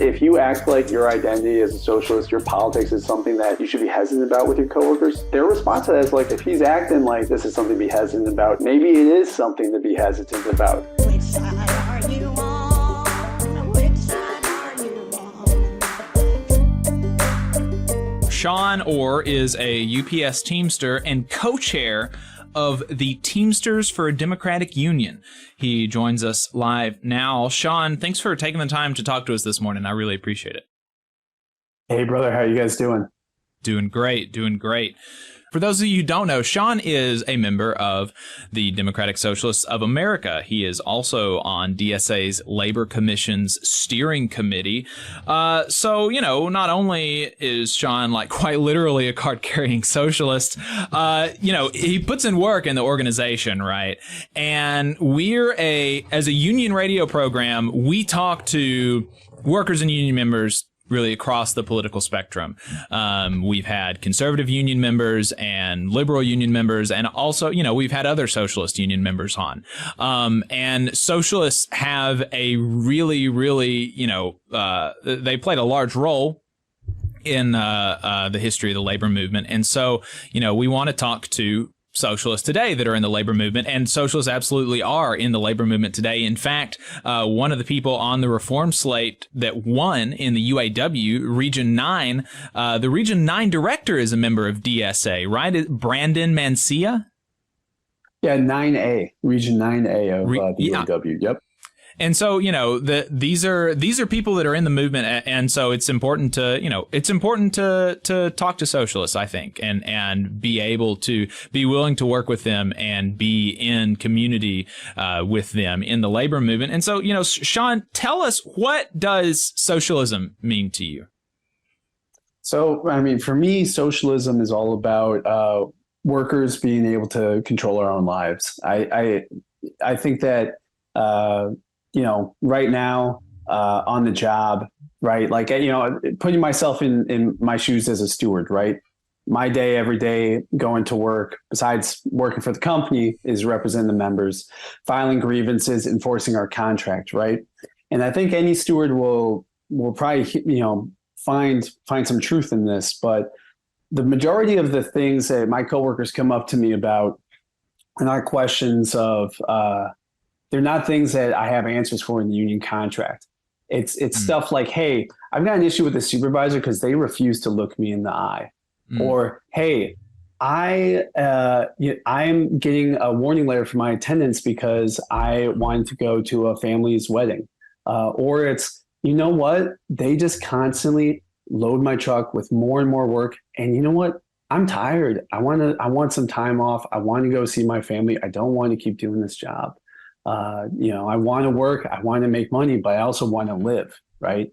if you act like your identity as a socialist, your politics is something that you should be hesitant about with your coworkers, their response to that is like, if he's acting like this is something to be hesitant about, maybe it is something to be hesitant about. Which side are you on? Which side are you on? Sean Orr is a UPS Teamster and co-chair of the Teamsters for a Democratic Union. He joins us live now. Sean, thanks for taking the time to talk to us this morning. I really appreciate it. Hey, brother, how you guys doing? Doing great, doing great. For those of you who don't know, Sean is a member of the Democratic Socialists of America. He is also on DSA's Labor Commission's steering committee. So, you know, not only is Sean like quite literally a card-carrying socialist, you know, he puts in work in the organization, right? And as a union radio program, we talk to workers and union members really across the political spectrum. We've had conservative union members and liberal union members, and also, you know, we've had other socialist union members on. And socialists have a really, really, you know, they played a large role in the history of the labor movement. And so, you know, we want to talk to socialists today that are in the labor movement, and socialists absolutely are in the labor movement today. In fact, one of the people on the reform slate that won in the UAW Region 9, the Region 9 director is a member of DSA, right? Brandon Mancia? Yeah, 9A, Region 9A of the UAW. Yep. And so, you know, these are people that are in the movement, and so it's important to, you know, to talk to socialists, I think, and be able to be willing to work with them and be in community with them in the labor movement. And so, you know, Sean, tell us, what does socialism mean to you? So, I mean, for me, socialism is all about workers being able to control our own lives. I think that you know, right now on the job, right? Like, you know, putting myself in my shoes as a steward, right? My day, every day going to work, besides working for the company, is representing the members, filing grievances, enforcing our contract, right? And I think any steward will probably, you know, find some truth in this. But the majority of the things that my coworkers come up to me about are not questions of they're not things that I have answers for in the union contract. It's stuff like, hey, I've got an issue with the supervisor because they refuse to look me in the eye. Or, hey, I'm getting a warning letter for my attendance because I wanted to go to a family's wedding. Or it's, you know what? They just constantly load my truck with more and more work. And you know what? I'm tired. I want some time off. I want to go see my family. I don't want to keep doing this job. You know, I want to work, I want to make money, but I also want to live, right?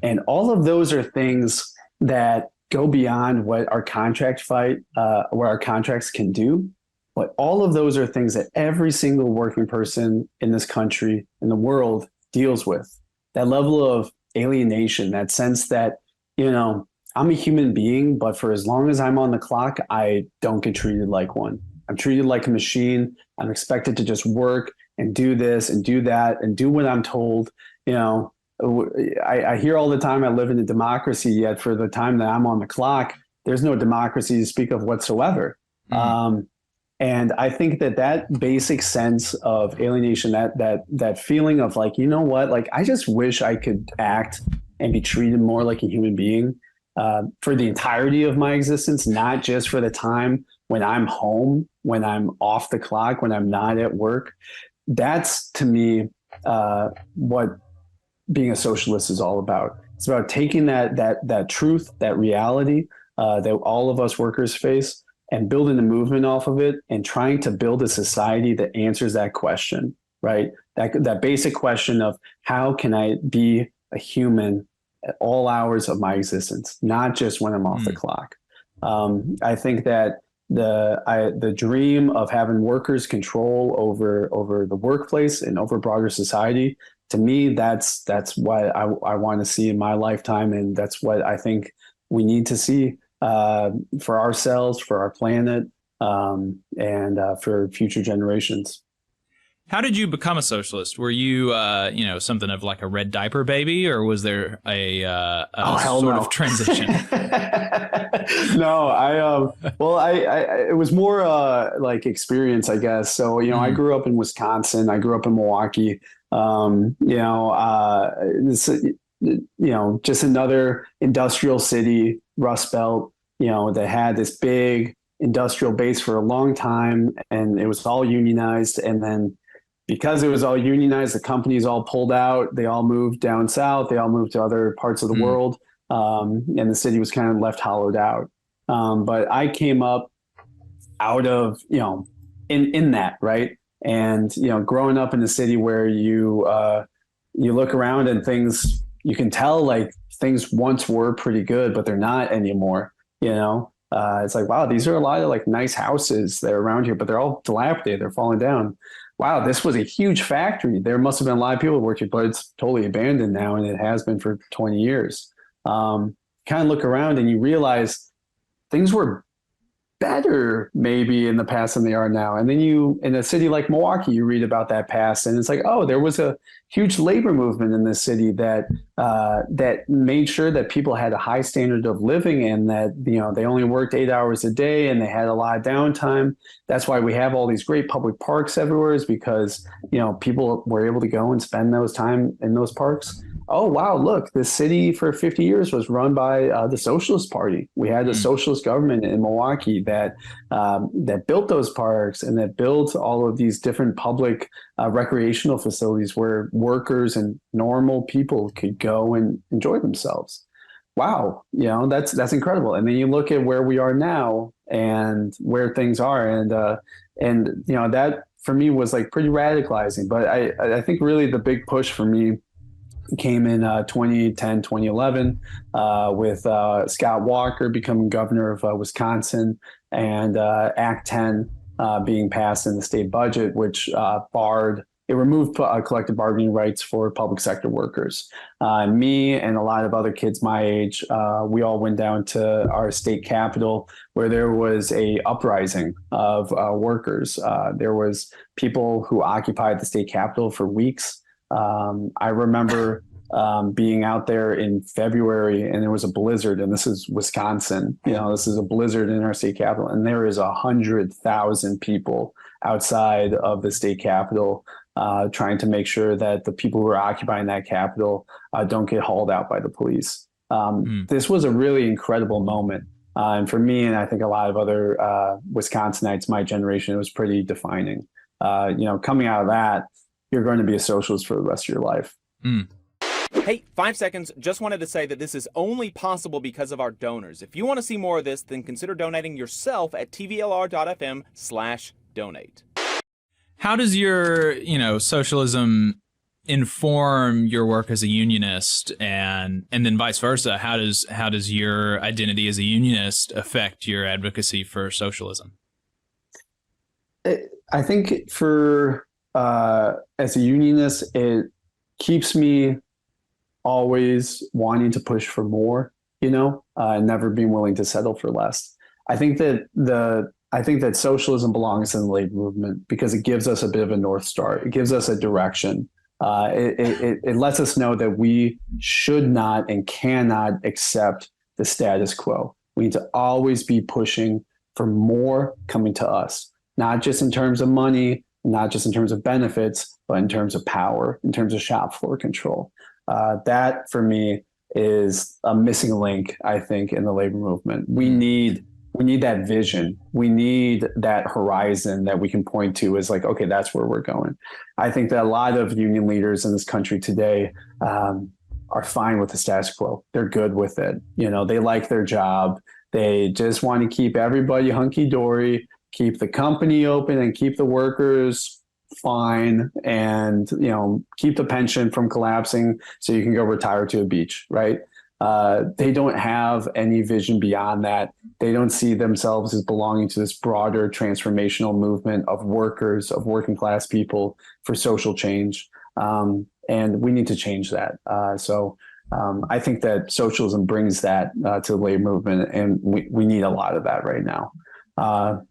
And all of those are things that go beyond what our contract what our contracts can do. But all of those are things that every single working person in this country, in the world, deals with. That level of alienation, that sense that, you know, I'm a human being, but for as long as I'm on the clock, I don't get treated like one. I'm treated like a machine. I'm expected to just work and do this and do that and do what I'm told. You know, I hear all the time I live in a democracy, yet for the time that I'm on the clock, there's no democracy to speak of whatsoever. And I think that basic sense of alienation, that feeling of like, you know what, like, I just wish I could act and be treated more like a human being for the entirety of my existence, not just for the time when I'm home, when I'm off the clock, when I'm not at work. That's, to me, what being a socialist is all about. It's about taking that truth, that reality that all of us workers face, and building a movement off of it, and trying to build a society that answers that question, right? That basic question of, how can I be a human at all hours of my existence, not just when I'm off the clock. I think that the dream of having workers control over the workplace and over broader society, to me, that's what I want to see in my lifetime, and that's what I think we need to see for ourselves, for our planet, and for future generations. How did you become a socialist? Were you, something of like a red diaper baby, or was there a sort of transition? No, it was more like experience, I guess. So, I grew up in Wisconsin. I grew up in Milwaukee. Just another industrial city, Rust Belt, that had this big industrial base for a long time, and it was all unionized. And then because it was all unionized, the companies all pulled out. They all moved down south. They all moved to other parts of the world. And the city was kind of left hollowed out. But I came up out of, in that, right? And, growing up in a city where you look around and things, you can tell like things once were pretty good, but they're not anymore. It's like, wow, these are a lot of like nice houses that are around here, but they're all dilapidated. They're falling down. Wow, this was a huge factory. There must have been a lot of people working, but it's totally abandoned now, and it has been for 20 years. Kind of look around and you realize things were better maybe in the past than they are now. And then in a city like Milwaukee, you read about that past, and it's like, oh, there was a huge labor movement in this city that made sure that people had a high standard of living, and that they only worked 8 hours a day and they had a lot of downtime. That's why we have all these great public parks everywhere, is because people were able to go and spend those time in those parks. Oh, wow, look, this city for 50 years was run by the Socialist Party. We had a socialist government in Milwaukee that built those parks and that built all of these different public recreational facilities where workers and normal people could go and enjoy themselves. Wow, that's incredible. And then you look at where we are now and where things are, and that for me was like pretty radicalizing. But I think really the big push for me came in 2010, 2011 with Scott Walker becoming governor of Wisconsin, and Act 10 being passed in the state budget, which removed collective bargaining rights for public sector workers. Me and a lot of other kids my age, we all went down to our state capitol, where there was a uprising of workers. There was people who occupied the state capitol for weeks. I remember being out there in February, and there was a blizzard, and this is Wisconsin. This is a blizzard in our state capitol, and there is 100,000 people outside of the state capitol trying to make sure that the people who are occupying that capitol don't get hauled out by the police. This was a really incredible moment. And for me, and I think a lot of other Wisconsinites, my generation, it was pretty defining. Coming out of that, you're going to be a socialist for the rest of your life. Hey, 5 seconds. Just wanted to say that this is only possible because of our donors. If you want to see more of this, then consider donating yourself at tvlr.fm/donate. How does your, socialism inform your work as a unionist, and then vice versa? How does your identity as a unionist affect your advocacy for socialism? I think as a unionist, it keeps me always wanting to push for more, and never being willing to settle for less. I think that socialism belongs in the labor movement because it gives us a bit of a North Star. It gives us a direction. It lets us know that we should not and cannot accept the status quo. We need to always be pushing for more coming to us, not just in terms of money, not just in terms of benefits, but in terms of power, in terms of shop floor control. That for me is a missing link, I think, in the labor movement. We need that vision. We need that horizon that we can point to as like, okay, that's where we're going. I think that a lot of union leaders in this country today are fine with the status quo. They're good with it. They like their job. They just want to keep everybody hunky-dory, keep the company open, and keep the workers fine, and keep the pension from collapsing so you can go retire to a beach, right? They don't have any vision beyond that. They don't see themselves as belonging to this broader transformational movement of workers, of working class people for social change. And we need to change that. So I think that socialism brings that to the labor movement, and we need a lot of that right now.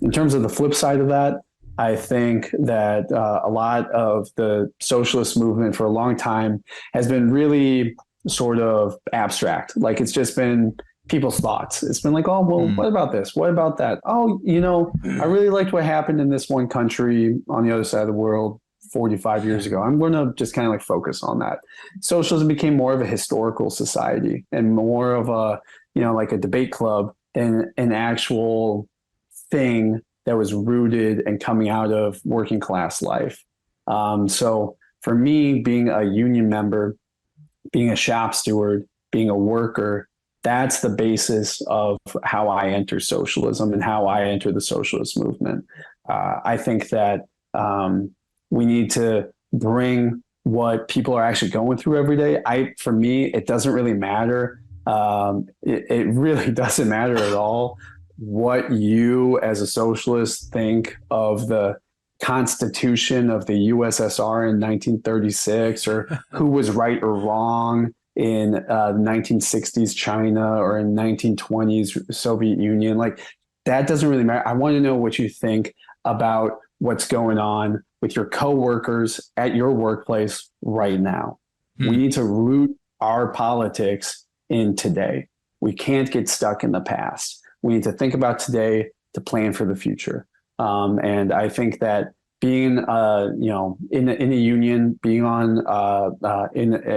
In terms of the flip side of that, I think that a lot of the socialist movement for a long time has been really sort of abstract. Like it's just been people's thoughts. It's been like, oh, well, what about this? What about that? Oh, I really liked what happened in this one country on the other side of the world 45 years ago. I'm going to just kind of like focus on that. Socialism became more of a historical society and more of a, like a debate club than an actual thing that was rooted and coming out of working class life. So for me, being a union member, being a shop steward, being a worker, that's the basis of how I enter socialism and how I enter the socialist movement. I think that we need to bring what people are actually going through every day. For me, it doesn't really matter. It really doesn't matter at all what you as a socialist think of the Constitution of the USSR in 1936, or who was right or wrong in 1960s China or in 1920s Soviet Union. Like that doesn't really matter. I want to know what you think about what's going on with your coworkers at your workplace right now. We need to root our politics in today. We can't get stuck in the past. We need to think about today to plan for the future. And I think that being, in a union, being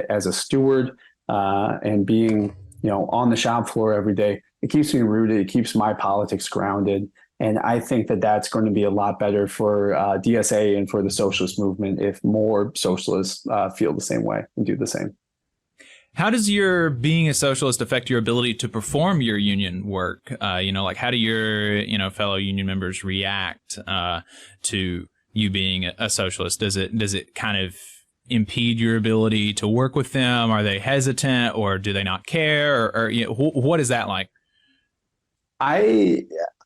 as a steward, and being, on the shop floor every day, it keeps me rooted. It keeps my politics grounded. And I think that that's going to be a lot better for DSA and for the socialist movement if more socialists feel the same way and do the same. How does your being a socialist affect your ability to perform your union work? Like how do your, fellow union members react to you being a socialist? Does it kind of impede your ability to work with them? Are they hesitant, or do they not care? Or what is that like?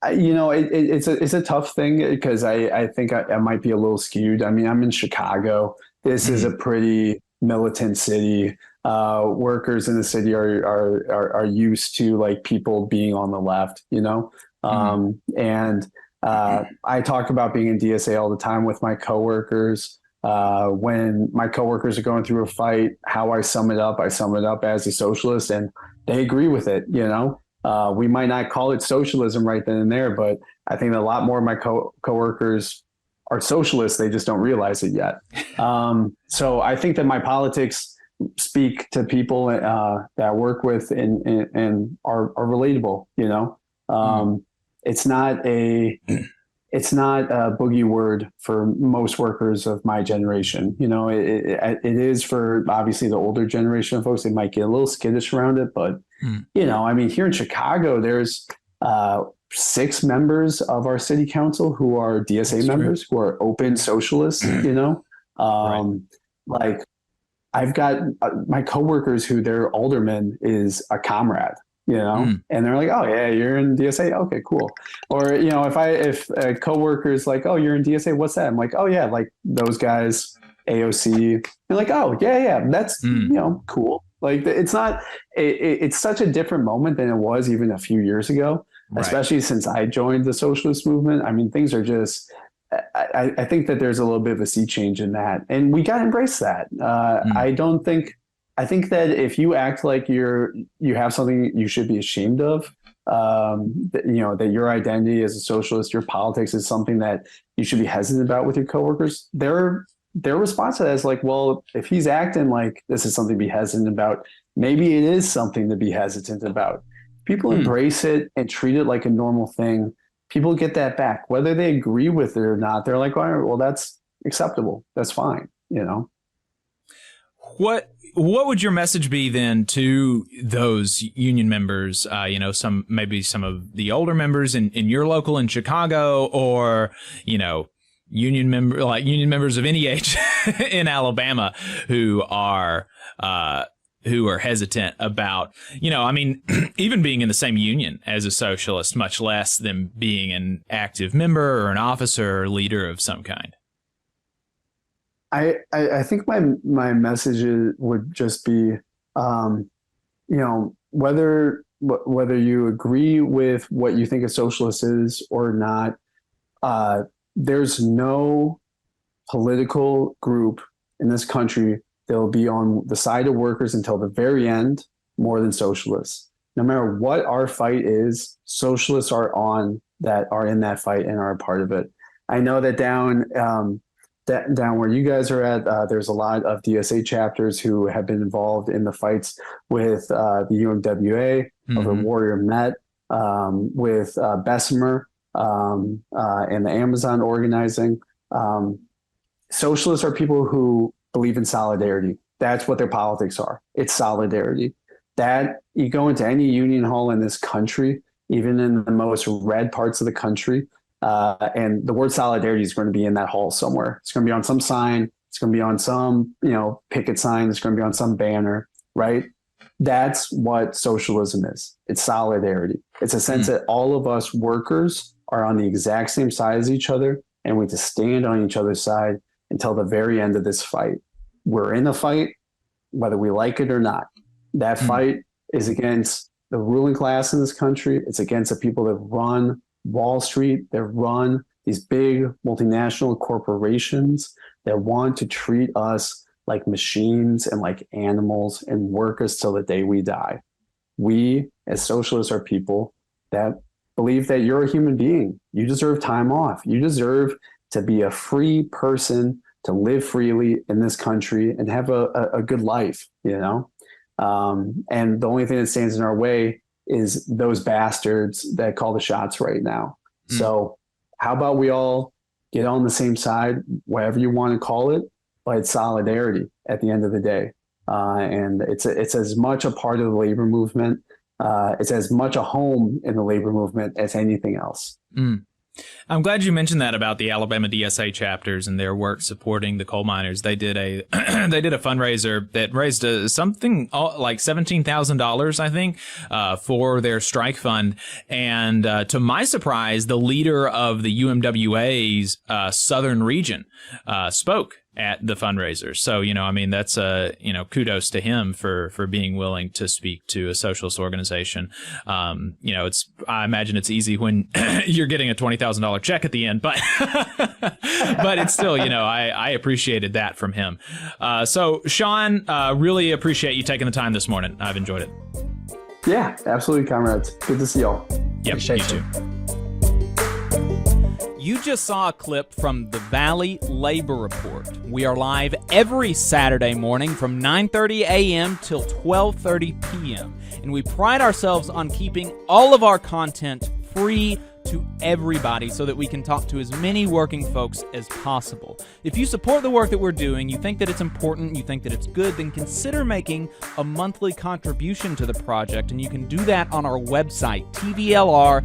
It's a tough thing because I think I might be a little skewed. I mean, I'm in Chicago. This is a pretty militant city. Workers in the city are used to like people being on the left, and I talk about being in DSA all the time with my coworkers. When my coworkers are going through a fight, how I sum it up as a socialist, and they agree with it. We might not call it socialism right then and there, but I think a lot more of my coworkers are socialists. They just don't realize it yet. So I think that my politics speak to people that I work with and are relatable. It's not a boogie word for most workers of my generation. It is for obviously the older generation of folks. They might get a little skittish around it, but here in Chicago, there's 6 members of our city council who are DSA members, who are open socialists. Like I've got my coworkers who their alderman is a comrade. And they're like, oh yeah, you're in DSA. Okay, cool. Or, if a coworker is like, oh, you're in DSA, what's that? I'm like, oh yeah, like those guys, AOC. They're like, oh yeah, that's, cool. Like it's not, it's such a different moment than it was even a few years ago, especially since I joined the socialist movement. I mean, things are just, I think that there's a little bit of a sea change in that, and we got to embrace that. I think that if you act like you have something you should be ashamed of, that your identity as a socialist, your politics is something that you should be hesitant about with your coworkers, their response to that is like, well, if he's acting like this is something to be hesitant about, maybe it is something to be hesitant about. People embrace it and treat it like a normal thing. People get that back, whether they agree with it or not. They're like, well, that's acceptable. That's fine. What would your message be then to those union members? Some of the older members in your local in Chicago, or union members of any age in Alabama who are hesitant about even being in the same union as a socialist, much less than being an active member or an officer or leader of some kind. I think my message would just be, whether you agree with what you think a socialist is or not, there's no political group in this country that will be on the side of workers until the very end more than socialists. No matter what our fight is, socialists are in that fight and are a part of it. I know that down where you guys are at, there's a lot of DSA chapters who have been involved in the fights with the UMWA, over Warrior Met, with Bessemer, and the Amazon organizing. Socialists are people who believe in solidarity. That's what their politics are. It's solidarity. That you go into any union hall in this country, even in the most red parts of the country, and the word solidarity is going to be in that hall somewhere. It's going to be on some sign. It's going to be on some, picket sign. It's going to be on some banner, right? That's what socialism is. It's solidarity. It's a sense that all of us workers are on the exact same side as each other, and we have to stand on each other's side until the very end of this fight. We're in a fight, whether we like it or not. That fight is against the ruling class in this country. It's against the people that run Wall Street, that run these big multinational corporations that want to treat us like machines and like animals and work us till the day we die. We, as socialists, are people that believe that you're a human being. You deserve time off. You deserve to be a free person, to live freely in this country and have a good life, and the only thing that stands in our way is those bastards that call the shots right now. So how about we all get on the same side, whatever you want to call it, but it's solidarity at the end of the day. And it's as much a part of the labor movement. It's as much a home in the labor movement as anything else. I'm glad you mentioned that about the Alabama DSA chapters and their work supporting the coal miners. They did a fundraiser that raised something like $17,000, I think, for their strike fund. And to my surprise, the leader of the UMWA's southern region spoke at the fundraiser. So, that's kudos to him for being willing to speak to a socialist organization. I imagine it's easy when you're getting a $20,000 check at the end, but but it's still, I appreciated that from him. So Sean, really appreciate you taking the time this morning. I've enjoyed it. Yeah, absolutely, comrades. Good to see y'all. Yep, you too. You just saw a clip from the Valley Labor Report. We are live every Saturday morning from 9:30 a.m. till 12:30 p.m. And we pride ourselves on keeping all of our content free to everybody so that we can talk to as many working folks as possible. If you support the work that we're doing, you think that it's important, you think that it's good, then consider making a monthly contribution to the project, and you can do that on our website, tvlr.fm.